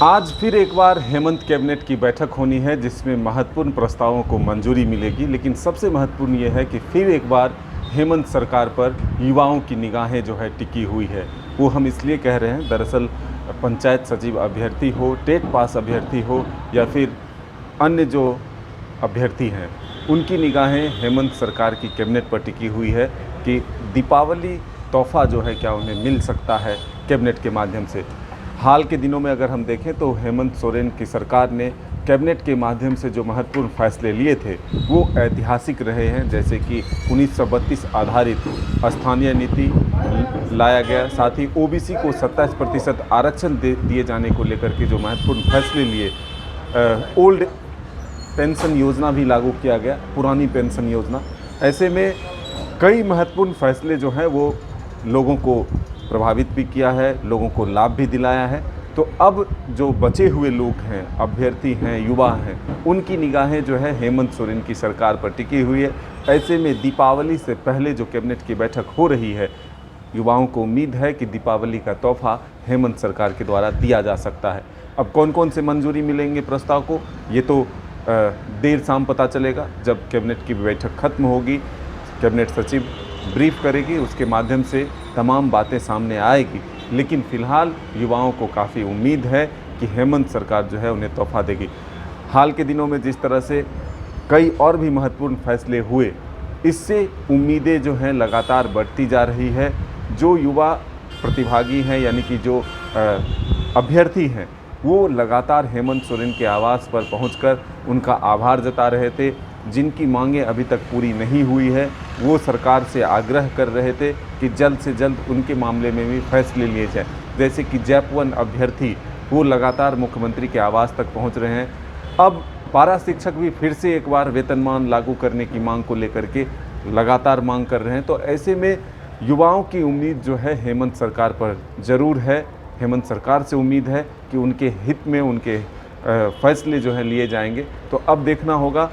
आज फिर एक बार हेमंत कैबिनेट की बैठक होनी है जिसमें महत्वपूर्ण प्रस्तावों को मंजूरी मिलेगी। लेकिन सबसे महत्वपूर्ण ये है कि फिर एक बार हेमंत सरकार पर युवाओं की निगाहें जो है टिकी हुई है। वो हम इसलिए कह रहे हैं, दरअसल पंचायत सचिव अभ्यर्थी हो, टेट पास अभ्यर्थी हो या फिर अन्य जो अभ्यर्थी हैं, उनकी निगाहें हेमंत सरकार की कैबिनेट पर टिकी हुई है कि दीपावली तोहफ़ा जो है क्या उन्हें मिल सकता है कैबिनेट के माध्यम से। हाल के दिनों में अगर हम देखें तो हेमंत सोरेन की सरकार ने कैबिनेट के माध्यम से जो महत्वपूर्ण फैसले लिए थे वो ऐतिहासिक रहे हैं, जैसे कि 1932 आधारित स्थानीय नीति लाया गया, साथ ही ओबीसी को 27% आरक्षण दिए जाने को लेकर के जो महत्वपूर्ण फैसले लिए, ओल्ड पेंशन योजना भी लागू किया गया, पुरानी पेंशन योजना। ऐसे में कई महत्वपूर्ण फैसले जो हैं वो लोगों को प्रभावित भी किया है, लोगों को लाभ भी दिलाया है। तो अब जो बचे हुए लोग हैं, अभ्यर्थी हैं, युवा हैं, उनकी निगाहें जो है हेमंत सोरेन की सरकार पर टिकी हुई है। ऐसे में दीपावली से पहले जो कैबिनेट की बैठक हो रही है, युवाओं को उम्मीद है कि दीपावली का तोहफ़ा हेमंत सरकार के द्वारा दिया जा सकता है। अब कौन कौन से मंजूरी मिलेंगे प्रस्ताव को, ये तो देर शाम पता चलेगा जब कैबिनेट की बैठक खत्म होगी। कैबिनेट सचिव ब्रीफ करेगी, उसके माध्यम से तमाम बातें सामने आएगी। लेकिन फ़िलहाल युवाओं को काफ़ी उम्मीद है कि हेमंत सरकार जो है उन्हें तोहफ़ा देगी। हाल के दिनों में जिस तरह से कई और भी महत्वपूर्ण फैसले हुए, इससे उम्मीदें जो हैं लगातार बढ़ती जा रही है। जो युवा प्रतिभागी हैं, यानी कि जो अभ्यर्थी हैं, वो लगातार हेमंत सोरेन के आवास पर पहुंचकर उनका आभार जता रहे थे। जिनकी मांगें अभी तक पूरी नहीं हुई है, वो सरकार से आग्रह कर रहे थे कि जल्द से जल्द उनके मामले में भी फैसले लिए जाएं। जैसे कि जैप-1 अभ्यर्थी, वो लगातार मुख्यमंत्री के आवास तक पहुंच रहे हैं। अब पारा शिक्षक भी फिर से एक बार वेतनमान लागू करने की मांग को लेकर के लगातार मांग कर रहे हैं। तो ऐसे में युवाओं की उम्मीद जो है हेमंत सरकार पर ज़रूर है। हेमंत सरकार से उम्मीद है कि उनके हित में उनके फैसले जो हैं लिए जाएंगे। तो अब देखना होगा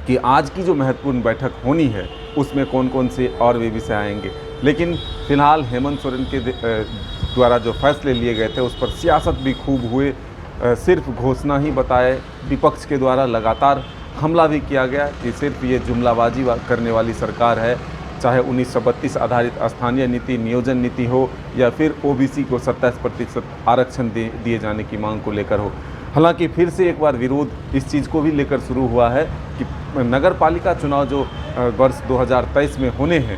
कि आज की जो महत्वपूर्ण बैठक होनी है उसमें कौन कौन से और भी विषय आएंगे। लेकिन फ़िलहाल हेमंत सोरेन के द्वारा जो फैसले लिए गए थे उस पर सियासत भी खूब हुए। सिर्फ घोषणा ही बताए, विपक्ष के द्वारा लगातार हमला भी किया गया कि सिर्फ ये जुमलाबाजी करने वाली सरकार है, चाहे 1932 आधारित स्थानीय नीति, नियोजन नीति हो या फिर ओबीसी को 27% आरक्षण दिए जाने की मांग को लेकर हो। हालांकि फिर से एक बार विरोध इस चीज़ को भी लेकर शुरू हुआ है कि नगर पालिका चुनाव जो वर्ष 2023 में होने हैं,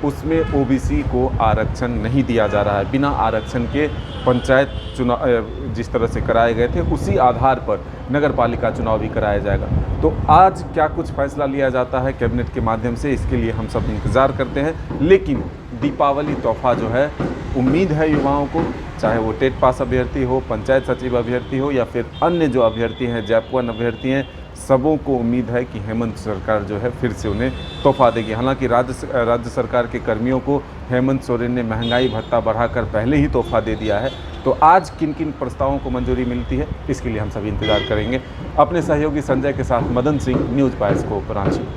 उसमें ओबीसी को आरक्षण नहीं दिया जा रहा है। बिना आरक्षण के पंचायत चुनाव जिस तरह से कराए गए थे, उसी आधार पर नगर पालिका चुनाव भी कराया जाएगा। तो आज क्या कुछ फैसला लिया जाता है कैबिनेट के माध्यम से, इसके लिए हम सब इंतज़ार करते हैं। लेकिन दीपावली तोहफ़ा जो है, उम्मीद है युवाओं को, चाहे वो टेट पास अभ्यर्थी हो, पंचायत सचिव अभ्यर्थी हो या फिर अन्य जो अभ्यर्थी हैं, जैप-1 अभ्यर्थी हैं, सबों को उम्मीद है कि हेमंत सरकार जो है फिर से उन्हें तोहफ़ा देगी। हालांकि राज्य सरकार के कर्मियों को हेमंत सोरेन ने महंगाई भत्ता बढ़ाकर पहले ही तोहफ़ा दे दिया है। तो आज किन किन प्रस्तावों को मंजूरी मिलती है, इसके लिए हम सभी इंतज़ार करेंगे। अपने सहयोगी संजय के साथ Madan Singh, news bye scope, Ranchi.